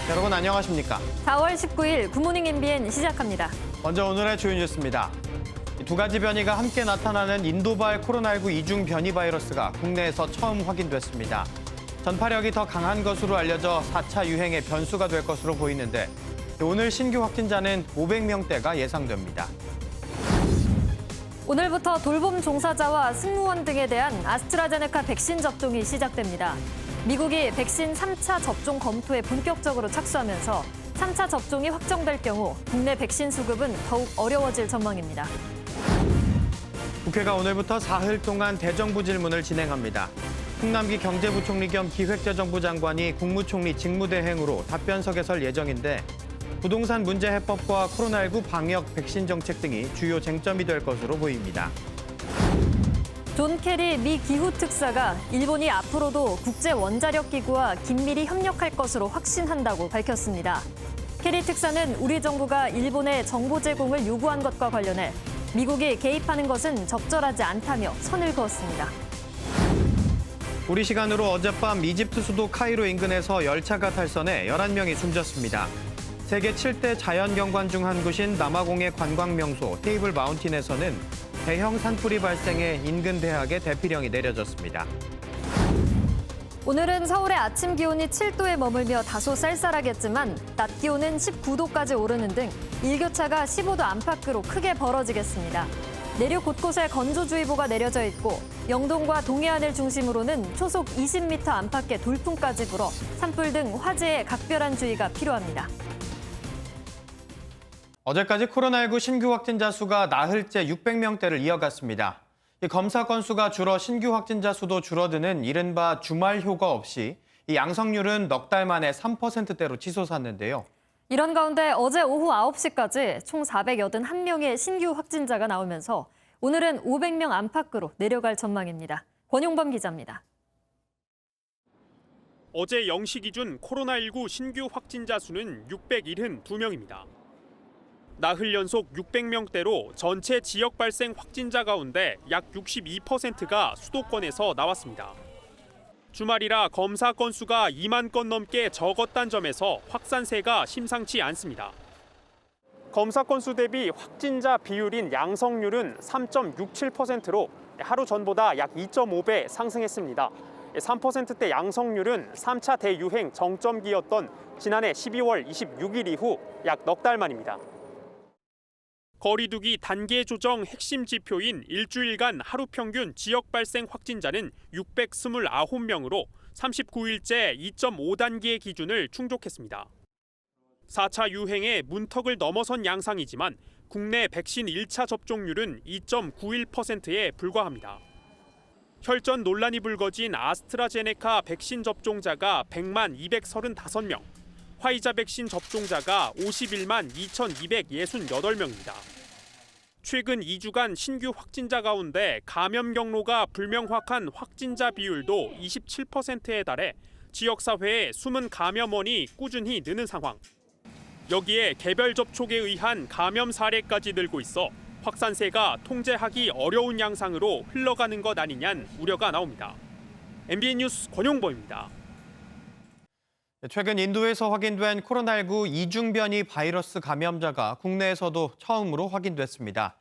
여러분 안녕하십니까? 4월 19일 굿모닝 MBN 시작합니다. 먼저 오늘의 주요 뉴스입니다. 두 가지 변이가 함께 나타나는 인도발 코로나19 이중 변이 바이러스가 국내에서 처음 확인됐습니다. 전파력이 더 강한 것으로 알려져 4차 유행의 변수가 될 것으로 보이는데 오늘 신규 확진자는 500명대가 예상됩니다. 오늘부터 돌봄 종사자와 승무원 등에 대한 아스트라제네카 백신 접종이 시작됩니다. 미국이 백신 3차 접종 검토에 본격적으로 착수하면서 3차 접종이 확정될 경우 국내 백신 수급은 더욱 어려워질 전망입니다. 국회가 오늘부터 사흘 동안 대정부 질문을 진행합니다. 홍남기 경제부총리 겸 기획재정부 장관이 국무총리 직무대행으로 답변석에 설 예정인데 부동산 문제 해법과 코로나19 방역 백신 정책 등이 주요 쟁점이 될 것으로 보입니다. 존 케리 미 기후특사가 일본이 앞으로도 국제원자력기구와 긴밀히 협력할 것으로 확신한다고 밝혔습니다. 케리 특사는 우리 정부가 일본에 정보 제공을 요구한 것과 관련해 미국이 개입하는 것은 적절하지 않다며 선을 그었습니다. 우리 시간으로 어젯밤 이집트 수도 카이로 인근에서 열차가 탈선해 11명이 숨졌습니다. 세계 7대 자연경관 중 한 곳인 남아공의 관광명소 테이블 마운틴에서는 대형 산불이 발생해 인근 대학에 대피령이 내려졌습니다. 오늘은 서울의 아침 기온이 7도에 머물며 다소 쌀쌀하겠지만 낮 기온은 19도까지 오르는 등 일교차가 15도 안팎으로 크게 벌어지겠습니다. 내륙 곳곳에 건조주의보가 내려져 있고 영동과 동해안을 중심으로는 초속 20m 안팎의 돌풍까지 불어 산불 등 화재에 각별한 주의가 필요합니다. 어제까지 코로나19 신규 확진자 수가 나흘째 600명대를 이어갔습니다. 검사 건수가 줄어 신규 확진자 수도 줄어드는 이른바 주말 효과 없이 이 양성률은 넉 달 만에 3%대로 치솟았는데요. 이런 가운데 어제 오후 9시까지 총 481명의 신규 확진자가 나오면서 오늘은 500명 안팎으로 내려갈 전망입니다. 권용범 기자입니다. 어제 0시 기준 코로나19 신규 확진자 수는 672명입니다. 나흘 연속 600명대로 전체 지역 발생 확진자 가운데 약 62%가 수도권에서 나왔습니다. 주말이라 검사 건수가 2만 건 넘게 적었다는 점에서 확산세가 심상치 않습니다. 검사 건수 대비 확진자 비율인 양성률은 3.67%로 하루 전보다 약 2.5배 상승했습니다. 3%대 양성률은 3차 대유행 정점기였던 지난해 12월 26일 이후 약 넉 달 만입니다. 거리두기 단계 조정 핵심 지표인 일주일간 하루 평균 지역 발생 확진자는 629명으로 39일째 2.5단계 기준을 충족했습니다. 4차 유행의 문턱을 넘어선 양상이지만 국내 백신 1차 접종률은 2.91%에 불과합니다. 혈전 논란이 불거진 아스트라제네카 백신 접종자가 100만 235명, 화이자 백신 접종자가 51만 2,268명입니다. 최근 2주간 신규 확진자 가운데 감염 경로가 불명확한 확진자 비율도 27%에 달해 지역사회의 숨은 감염원이 꾸준히 느는 상황. 여기에 개별 접촉에 의한 감염 사례까지 늘고 있어 확산세가 통제하기 어려운 양상으로 흘러가는 것 아니냐는 우려가 나옵니다. MBN 뉴스 권용범입니다. 최근 인도에서 확인된 코로나19 이중 변이 바이러스 감염자가 국내에서도 처음으로 확인됐습니다.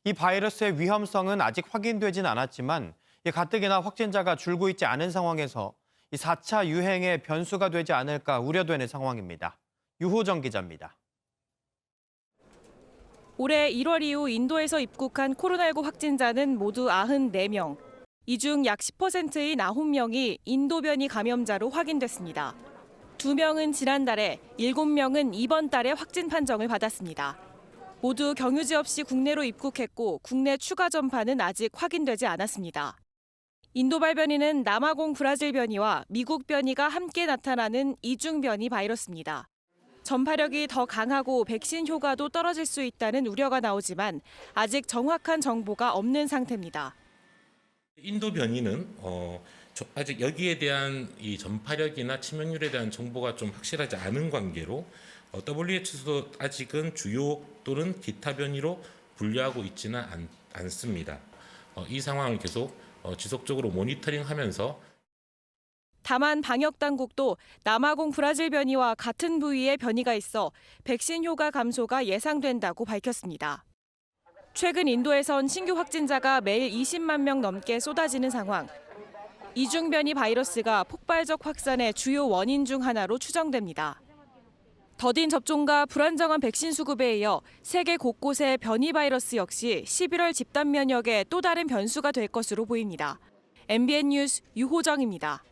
이 바이러스의 위험성은 아직 확인되진 않았지만 가뜩이나 확진자가 줄고 있지 않은 상황에서 4차 유행의 변수가 되지 않을까 우려되는 상황입니다. 유호정 기자입니다. 올해 1월 이후 인도에서 입국한 코로나19 확진자는 모두 94명. 이 중 약 10%인 9명이 인도 변이 감염자로 확인됐습니다. 2명은 지난달에, 7명은 이번 달에 확진 판정을 받았습니다. 모두 경유지 없이 국내로 입국했고 국내 추가 전파는 아직 확인되지 않았습니다. 인도발 변이는 남아공 브라질 변이와 미국 변이가 함께 나타나는 이중 변이 바이러스입니다. 전파력이 더 강하고 백신 효과도 떨어질 수 있다는 우려가 나오지만 아직 정확한 정보가 없는 상태입니다. 인도 변이는 아직 여기에 대한 이 전파력이나 치명률에 대한 정보가 좀 확실하지 않은 관계로 WHO도 아직은 주요 또는 기타 변이로 분류하고 있지는 않습니다. 이 상황을 계속 지속적으로 모니터링하면서 다만 방역 당국도 남아공 브라질 변이와 같은 부위의 변이가 있어 백신 효과 감소가 예상된다고 밝혔습니다. 최근 인도에선 신규 확진자가 매일 20만 명 넘게 쏟아지는 상황. 이중변이 바이러스가 폭발적 확산의 주요 원인 중 하나로 추정됩니다. 더딘 접종과 불안정한 백신 수급에 이어 세계 곳곳의 변이 바이러스 역시 11월 집단 면역의 또 다른 변수가 될 것으로 보입니다. MBN 뉴스 유호정입니다.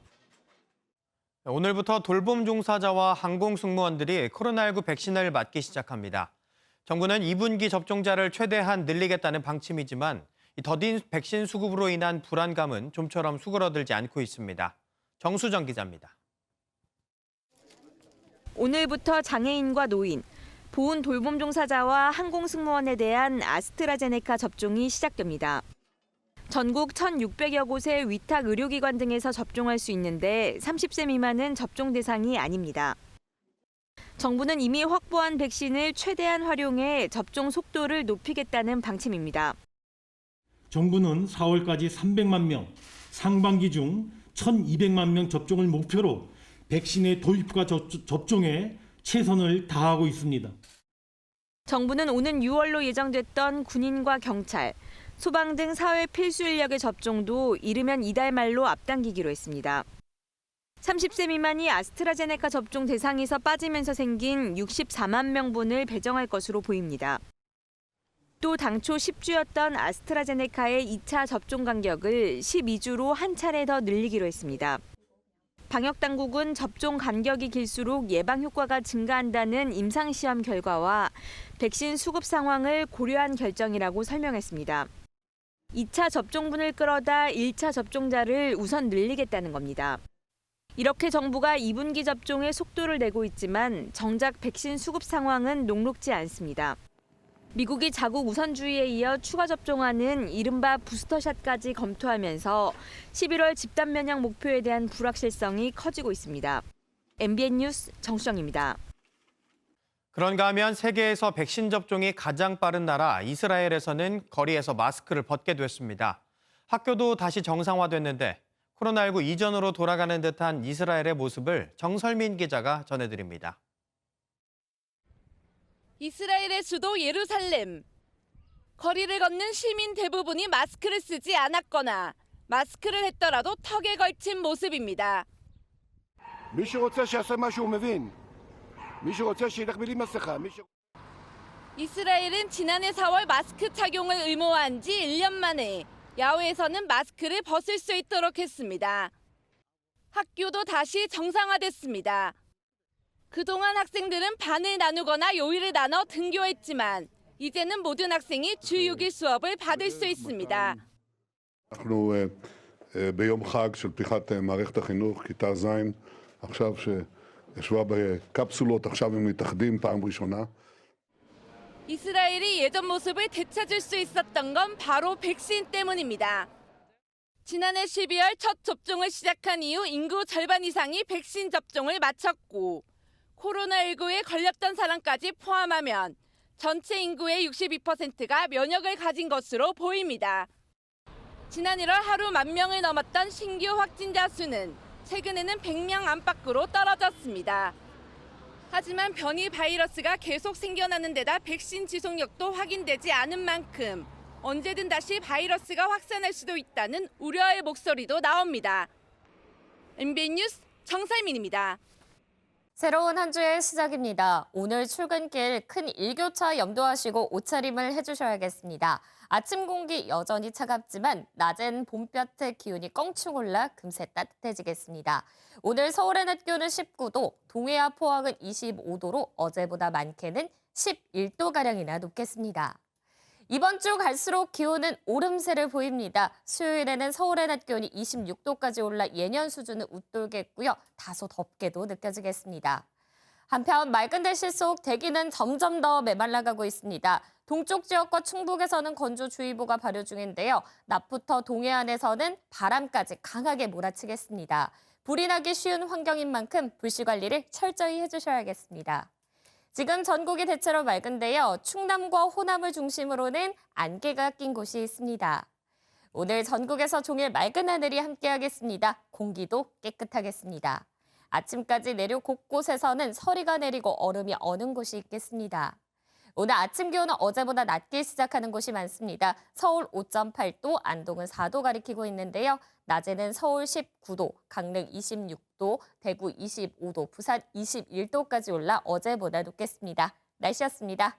오늘부터 돌봄 종사자와 항공 승무원들이 코로나19 백신을 맞기 시작합니다. 정부는 2분기 접종자를 최대한 늘리겠다는 방침이지만 이 더딘 백신 수급으로 인한 불안감은 좀처럼 수그러들지 않고 있습니다. 정수정 기자입니다. 오늘부터 장애인과 노인, 보훈 돌봄 종사자와 항공 승무원에 대한 아스트라제네카 접종이 시작됩니다. 전국 1,600여 곳의 위탁 의료기관 등에서 접종할 수 있는데 30세 미만은 접종 대상이 아닙니다. 정부는 이미 확보한 백신을 최대한 활용해 접종 속도를 높이겠다는 방침입니다. 정부는 4월까지 300만 명, 상반기 중 1,200만 명 접종을 목표로 백신의 도입과 접종에 최선을 다하고 있습니다. 정부는 오는 6월로 예정됐던 군인과 경찰, 소방 등 사회 필수 인력의 접종도 이르면 이달 말로 앞당기기로 했습니다. 30세 미만이 아스트라제네카 접종 대상에서 빠지면서 생긴 64만 명분을 배정할 것으로 보입니다. 또 당초 10주였던 아스트라제네카의 2차 접종 간격을 12주로 한 차례 더 늘리기로 했습니다. 방역당국은 접종 간격이 길수록 예방 효과가 증가한다는 임상시험 결과와 백신 수급 상황을 고려한 결정이라고 설명했습니다. 2차 접종분을 끌어다 1차 접종자를 우선 늘리겠다는 겁니다. 이렇게 정부가 2분기 접종에 속도를 내고 있지만 정작 백신 수급 상황은 녹록지 않습니다. 미국이 자국 우선주의에 이어 추가 접종하는 이른바 부스터샷까지 검토하면서 11월 집단 면역 목표에 대한 불확실성이 커지고 있습니다. MBN 뉴스 정수정입니다. 그런가 하면 세계에서 백신 접종이 가장 빠른 나라 이스라엘에서는 거리에서 마스크를 벗게 됐습니다. 학교도 다시 정상화됐는데 코로나19 이전으로 돌아가는 듯한 이스라엘의 모습을 정설민 기자가 전해드립니다. 이스라엘의 수도 예루살렘. 거리를 걷는 시민 대부분이 마스크를 쓰지 않았거나 마스크를 했더라도 턱에 걸친 모습입니다. 이스라엘은 지난해 4월 마스크 착용을 의무화한 지 1년 만에 야외에서는 마스크를 벗을 수 있도록 했습니다. 학교도 다시 정상화됐습니다. 그동안 학생들은 반을 나누거나 요일을 나눠 등교했지만 이제는 모든 학생이 주 6일 수업을 받을 수 있습니다. אנחנו ביום חג של פתיחת מערכת החינוך, כיתה ז', עכשיו שישבה בקפסולות, עכשיו הם מתאחדים פעם ראשונה. 이스라엘이 예전 모습을 되찾을 수 있었던 건 바로 백신 때문입니다. 지난해 12월 첫 접종을 시작한 이후 인구 절반 이상이 백신 접종을 마쳤고 코로나19에 걸렸던 사람까지 포함하면 전체 인구의 62%가 면역을 가진 것으로 보입니다. 지난 1월 하루 10,000명을 넘었던 신규 확진자 수는 최근에는 100명 안팎으로 떨어졌습니다. 하지만 변이 바이러스가 계속 생겨나는 데다 백신 지속력도 확인되지 않은 만큼 언제든 다시 바이러스가 확산할 수도 있다는 우려의 목소리도 나옵니다. MBN 뉴스 정설민입니다. 새로운 한 주의 시작입니다. 오늘 출근길 큰 일교차 염두하시고 옷차림을 해주셔야겠습니다. 아침 공기 여전히 차갑지만 낮엔 봄볕의 기온이 껑충 올라 금세 따뜻해지겠습니다. 오늘 서울의 낮 기온은 19도, 동해와 포항은 25도로 어제보다 많게는 11도가량이나 높겠습니다. 이번 주 갈수록 기온은 오름세를 보입니다. 수요일에는 서울의 낮 기온이 26도까지 올라 예년 수준을 웃돌겠고요. 다소 덥게도 느껴지겠습니다. 한편 맑은 대실 속 대기는 점점 더 메말라가고 있습니다. 동쪽 지역과 충북에서는 건조주의보가 발효 중인데요. 낮부터 동해안에서는 바람까지 강하게 몰아치겠습니다. 불이 나기 쉬운 환경인 만큼 불씨 관리를 철저히 해주셔야겠습니다. 지금 전국이 대체로 맑은데요. 충남과 호남을 중심으로는 안개가 낀 곳이 있습니다. 오늘 전국에서 종일 맑은 하늘이 함께하겠습니다. 공기도 깨끗하겠습니다. 아침까지 내륙 곳곳에서는 서리가 내리고 얼음이 어는 곳이 있겠습니다. 오늘 아침 기온은 어제보다 낮게 시작하는 곳이 많습니다. 서울 5.8도, 안동은 4도 가리키고 있는데요. 낮에는 서울 19도, 강릉 26도, 대구 25도, 부산 21도까지 올라 어제보다 높겠습니다. 날씨였습니다.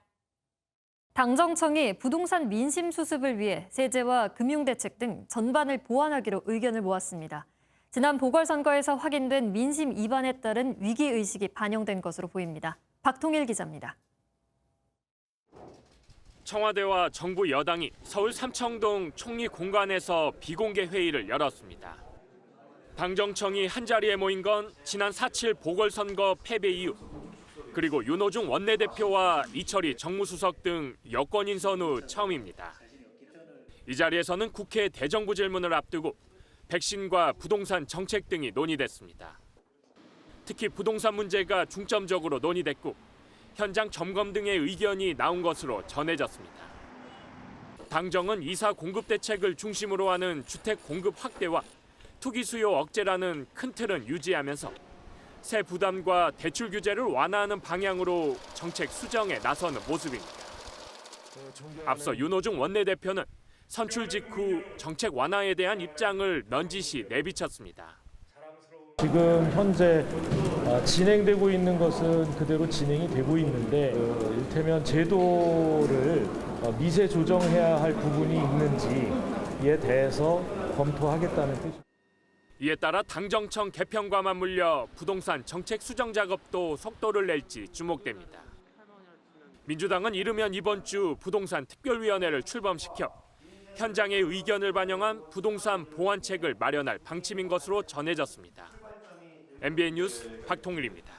당정청이 부동산 민심 수습을 위해 세제와 금융대책 등 전반을 보완하기로 의견을 모았습니다. 지난 보궐선거에서 확인된 민심 이반에 따른 위기의식이 반영된 것으로 보입니다. 박통일 기자입니다. 청와대와 정부 여당이 서울 삼청동 총리 공간에서 비공개 회의를 열었습니다. 당정청이 한자리에 모인 건 지난 4.7 보궐선거 패배 이후, 그리고 윤호중 원내대표와 이철희 정무수석 등 여권 인선 후 처음입니다. 이 자리에서는 국회 대정부 질문을 앞두고 백신과 부동산 정책 등이 논의됐습니다. 특히 부동산 문제가 중점적으로 논의됐고 현장 점검 등의 의견이 나온 것으로 전해졌습니다. 당정은 이사 공급 대책을 중심으로 하는 주택 공급 확대와 투기 수요 억제라는 큰 틀은 유지하면서 세 부담과 대출 규제를 완화하는 방향으로 정책 수정에 나서는 모습입니다. 앞서 윤호중 원내대표는 선출 직후 정책 완화에 대한 입장을 넌지시 내비쳤습니다. 지금 현재 진행되고 있는 것은 그대로 진행이 되고 있는데 이를테면 제도를 미세 조정해야 할 부분이 있는지에 대해서 검토하겠다는 뜻입니다. 이에 따라 당정청 개편과 맞물려 부동산 정책 수정 작업도 속도를 낼지 주목됩니다. 민주당은 이르면 이번 주 부동산 특별위원회를 출범시켜 현장의 의견을 반영한 부동산 보완책을 마련할 방침인 것으로 전해졌습니다. MBN 뉴스 박통일입니다.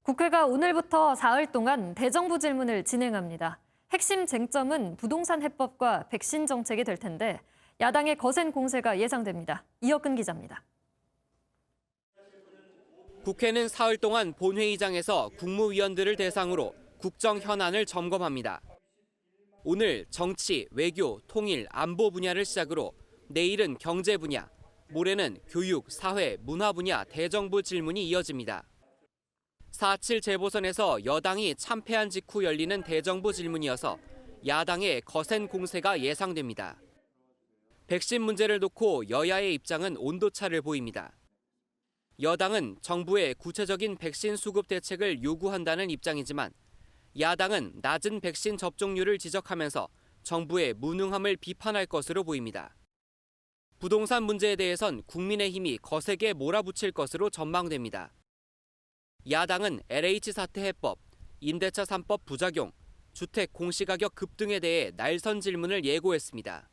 국회가 오늘부터 사흘 동안 대정부 질문을 진행합니다. 핵심 쟁점은 부동산 해법과 백신 정책이 될 텐데 야당의 거센 공세가 예상됩니다. 이혁근 기자입니다. 국회는 사흘 동안 본회의장에서 국무위원들을 대상으로 국정 현안을 점검합니다. 오늘 정치, 외교, 통일, 안보 분야를 시작으로 내일은 경제 분야, 모레는 교육, 사회, 문화 분야 대정부 질문이 이어집니다. 4.7 재보선에서 여당이 참패한 직후 열리는 대정부 질문이어서 야당의 거센 공세가 예상됩니다. 백신 문제를 놓고 여야의 입장은 온도차를 보입니다. 여당은 정부의 구체적인 백신 수급 대책을 요구한다는 입장이지만 야당은 낮은 백신 접종률을 지적하면서 정부의 무능함을 비판할 것으로 보입니다. 부동산 문제에 대해선 국민의힘이 거세게 몰아붙일 것으로 전망됩니다. 야당은 LH 사태 해법, 임대차 3법 부작용, 주택 공시가격 급등에 대해 날선 질문을 예고했습니다.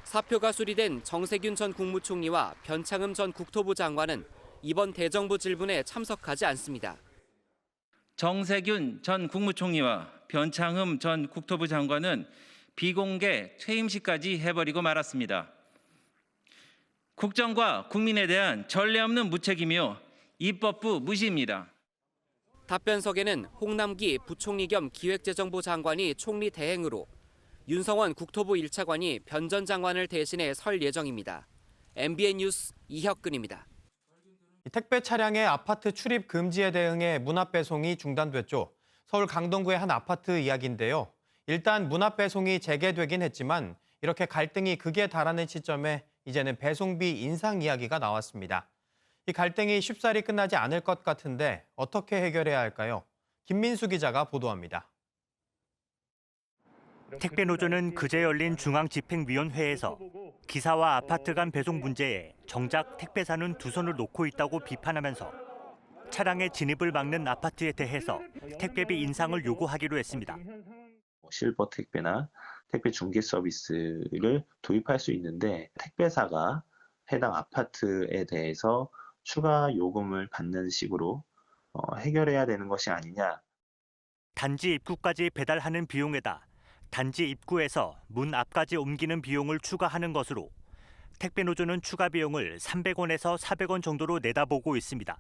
사표가 수리된 정세균 전 국무총리와 변창흠 전 국토부 장관은 이번 대정부 질문에 참석하지 않습니다. 정세균 전 국무총리와 변창흠 전 국토부 장관은 비공개 퇴임식까지 해버리고 말았습니다. 국정과 국민에 대한 전례 없는 무책임이요 입법부 무시입니다. 답변석에는 홍남기 부총리 겸 기획재정부 장관이 총리 대행으로 윤성원 국토부 1차관이 변 전 장관을 대신해 설 예정입니다. MBN 뉴스 이혁근입니다. 택배 차량의 아파트 출입 금지에 대응해 문 앞 배송이 중단됐죠. 서울 강동구의 한 아파트 이야기인데요. 일단 문 앞 배송이 재개되긴 했지만 이렇게 갈등이 극에 달하는 시점에 이제는 배송비 인상 이야기가 나왔습니다. 이 갈등이 쉽사리 끝나지 않을 것 같은데 어떻게 해결해야 할까요? 김민수 기자가 보도합니다. 택배노조는 그제 열린 중앙집행위원회에서 기사와 아파트 간 배송 문제에 정작 택배사는 두 손을 놓고 있다고 비판하면서 차량의 진입을 막는 아파트에 대해서 택배비 인상을 요구하기로 했습니다. 실버 택배나 택배 중개 서비스를 도입할 수 있는데 택배사가 해당 아파트에 대해서 추가 요금을 받는 식으로 해결해야 되는 것이 아니냐. 단지 입구까지 배달하는 비용에다 단지 입구에서 문 앞까지 옮기는 비용을 추가하는 것으로 택배노조는 추가 비용을 300원에서 400원 정도로 내다보고 있습니다.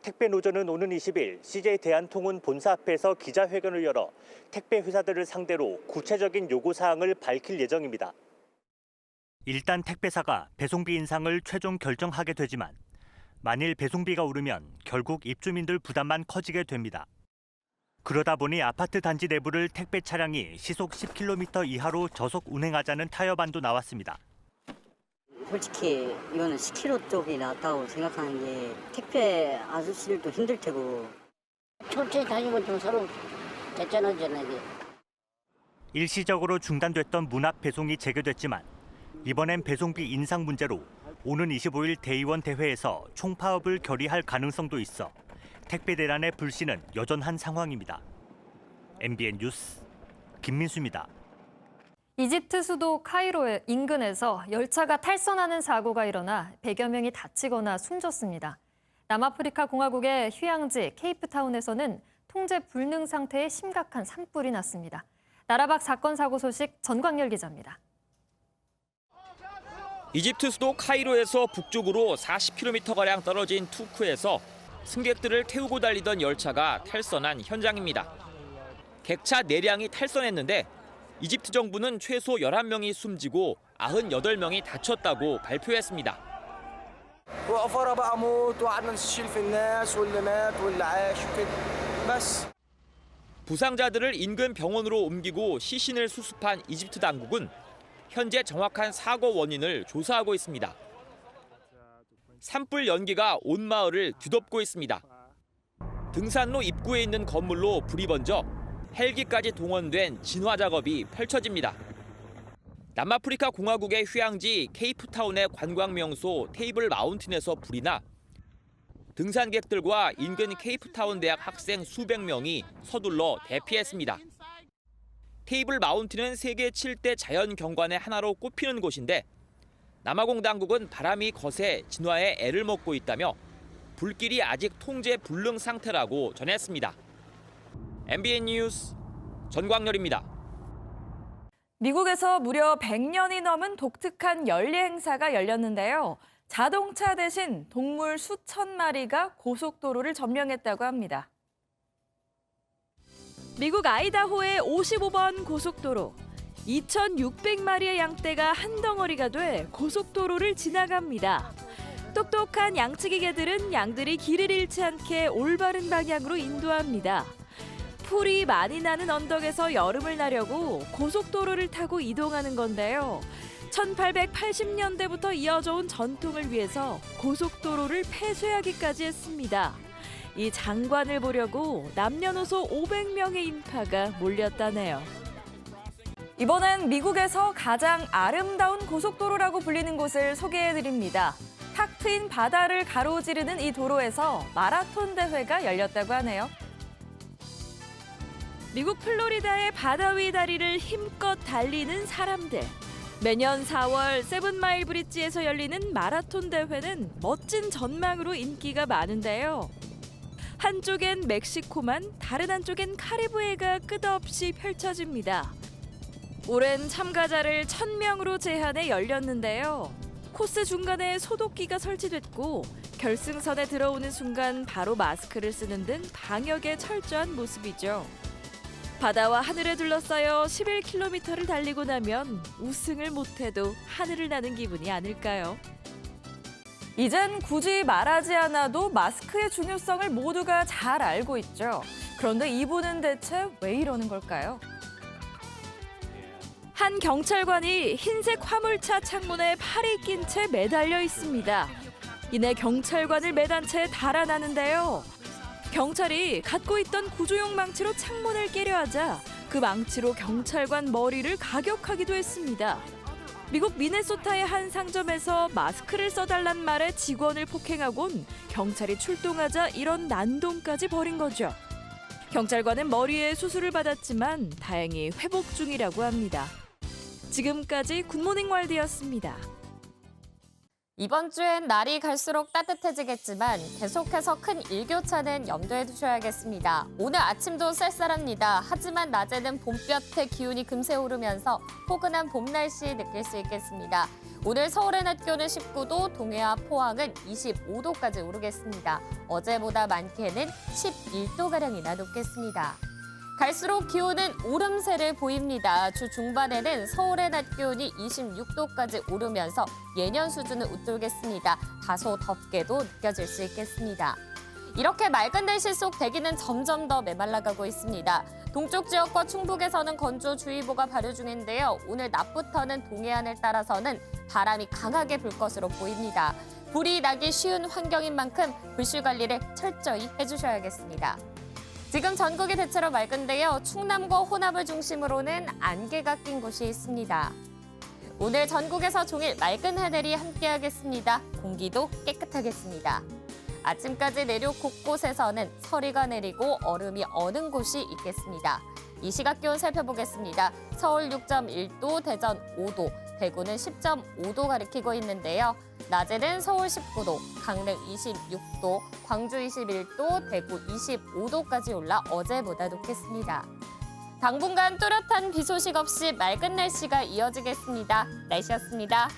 택배노조는 오는 20일 CJ 대한통운 본사 앞에서 기자회견을 열어 택배 회사들을 상대로 구체적인 요구사항을 밝힐 예정입니다. 일단 택배사가 배송비 인상을 최종 결정하게 되지만 만일 배송비가 오르면 결국 입주민들 부담만 커지게 됩니다. 그러다 보니 아파트 단지 내부를 택배 차량이 시속 10km 이하로 저속 운행하자는 타협안도 나왔습니다. 솔직히 이거는 10km 쪽이 낫다고 생각하는 게 택배 아저씨들도 힘들 테고. 천천히 다니면 좀 서로 대전하잖아요. 일시적으로 중단됐던 문 앞 배송이 재개됐지만 이번엔 배송비 인상 문제로 오는 25일 대의원 대회에서 총파업을 결의할 가능성도 있어 택배 대란의 불씨는 여전한 상황입니다. MBN 뉴스 김민수입니다. 이집트 수도 카이로 인근에서 열차가 탈선하는 사고가 일어나 100여 명이 다치거나 숨졌습니다. 남아프리카 공화국의 휴양지 케이프타운에서는 통제 불능 상태의 심각한 산불이 났습니다. 나라 밖 사건 사고 소식 전광열 기자입니다. 이집트 수도 카이로에서 북쪽으로 40km가량 떨어진 투크에서 승객들을 태우고 달리던 열차가 탈선한 현장입니다. 객차 4량이 탈선했는데 이집트 정부는 최소 11명이 숨지고 98명이 다쳤다고 발표했습니다. 부상자들을 인근 병원으로 옮기고 시신을 수습한 이집트 당국은 현재 정확한 사고 원인을 조사하고 있습니다. 산불 연기가 온 마을을 뒤덮고 있습니다. 등산로 입구에 있는 건물로 불이 번져 헬기까지 동원된 진화 작업이 펼쳐집니다. 남아프리카 공화국의 휴양지 케이프타운의 관광 명소 테이블 마운틴에서 불이 나 등산객들과 인근 케이프타운 대학 학생 수백 명이 서둘러 대피했습니다. 테이블 마운틴은 세계 7대 자연 경관의 하나로 꼽히는 곳인데 남아공 당국은 바람이 거세 진화에 애를 먹고 있다며 불길이 아직 통제 불능 상태라고 전했습니다. MBN 뉴스 전광열입니다. 미국에서 무려 100년이 넘은 독특한 연례 행사가 열렸는데요. 자동차 대신 동물 수천 마리가 고속도로를 점령했다고 합니다. 미국 아이다호의 55번 고속도로. 2,600마리의 양떼가 한 덩어리가 돼 고속도로를 지나갑니다. 똑똑한 양치기 개들은 양들이 길을 잃지 않게 올바른 방향으로 인도합니다. 풀이 많이 나는 언덕에서 여름을 나려고 고속도로를 타고 이동하는 건데요. 1880년대부터 이어져 온 전통을 위해서 고속도로를 폐쇄하기까지 했습니다. 이 장관을 보려고 남녀노소 500명의 인파가 몰렸다네요. 이번엔 미국에서 가장 아름다운 고속도로라고 불리는 곳을 소개해드립니다. 탁 트인 바다를 가로지르는 이 도로에서 마라톤 대회가 열렸다고 하네요. 미국 플로리다의 바다 위 다리를 힘껏 달리는 사람들. 매년 4월 세븐마일 브릿지에서 열리는 마라톤 대회는 멋진 전망으로 인기가 많은데요. 한쪽엔 멕시코만, 다른 한쪽엔 카리브해가 끝없이 펼쳐집니다. 올해는 참가자를 1,000명으로 제한해 열렸는데요. 코스 중간에 소독기가 설치됐고 결승선에 들어오는 순간 바로 마스크를 쓰는 등 방역에 철저한 모습이죠. 바다와 하늘에 둘러싸여 11km를 달리고 나면 우승을 못해도 하늘을 나는 기분이 아닐까요? 이젠 굳이 말하지 않아도 마스크의 중요성을 모두가 잘 알고 있죠. 그런데 이분은 대체 왜 이러는 걸까요? 한 경찰관이 흰색 화물차 창문에 팔이 낀 채 매달려 있습니다. 이내 경찰관을 매단 채 달아나는데요. 경찰이 갖고 있던 구조용 망치로 창문을 깨려 하자 그 망치로 경찰관 머리를 가격하기도 했습니다. 미국 미네소타의 한 상점에서 마스크를 써달란 말에 직원을 폭행하곤 경찰이 출동하자 이런 난동까지 벌인 거죠. 경찰관은 머리에 수술을 받았지만 다행히 회복 중이라고 합니다. 지금까지 굿모닝 월드였습니다. 이번 주엔 날이 갈수록 따뜻해지겠지만 계속해서 큰 일교차는 염두에 두셔야겠습니다. 오늘 아침도 쌀쌀합니다. 하지만 낮에는 봄볕의 기온이 금세 오르면서 포근한 봄 날씨 느낄 수 있겠습니다. 오늘 서울의 낮 기온은 19도, 동해와 포항은 25도까지 오르겠습니다. 어제보다 많게는 11도가량이나 높겠습니다. 갈수록 기온은 오름세를 보입니다. 주 중반에는 서울의 낮 기온이 26도까지 오르면서 예년 수준을 웃돌겠습니다. 다소 덥게도 느껴질 수 있겠습니다. 이렇게 맑은 날씨 속 대기는 점점 더 메말라가고 있습니다. 동쪽 지역과 충북에서는 건조주의보가 발효 중인데요. 오늘 낮부터는 동해안을 따라서는 바람이 강하게 불 것으로 보입니다. 불이 나기 쉬운 환경인 만큼 불씨 관리를 철저히 해주셔야겠습니다. 지금 전국이 대체로 맑은데요. 충남과 호남을 중심으로는 안개가 낀 곳이 있습니다. 오늘 전국에서 종일 맑은 하늘이 함께하겠습니다. 공기도 깨끗하겠습니다. 아침까지 내륙 곳곳에서는 서리가 내리고 얼음이 어는 곳이 있겠습니다. 이 시각 기온 살펴보겠습니다. 서울 6.1도, 대전 5도, 대구는 10.5도 가리키고 있는데요. 낮에는 서울 19도, 강릉 26도, 광주 21도, 대구 25도까지 올라 어제보다 높겠습니다. 당분간 뚜렷한 비 소식 없이 맑은 날씨가 이어지겠습니다. 날씨였습니다.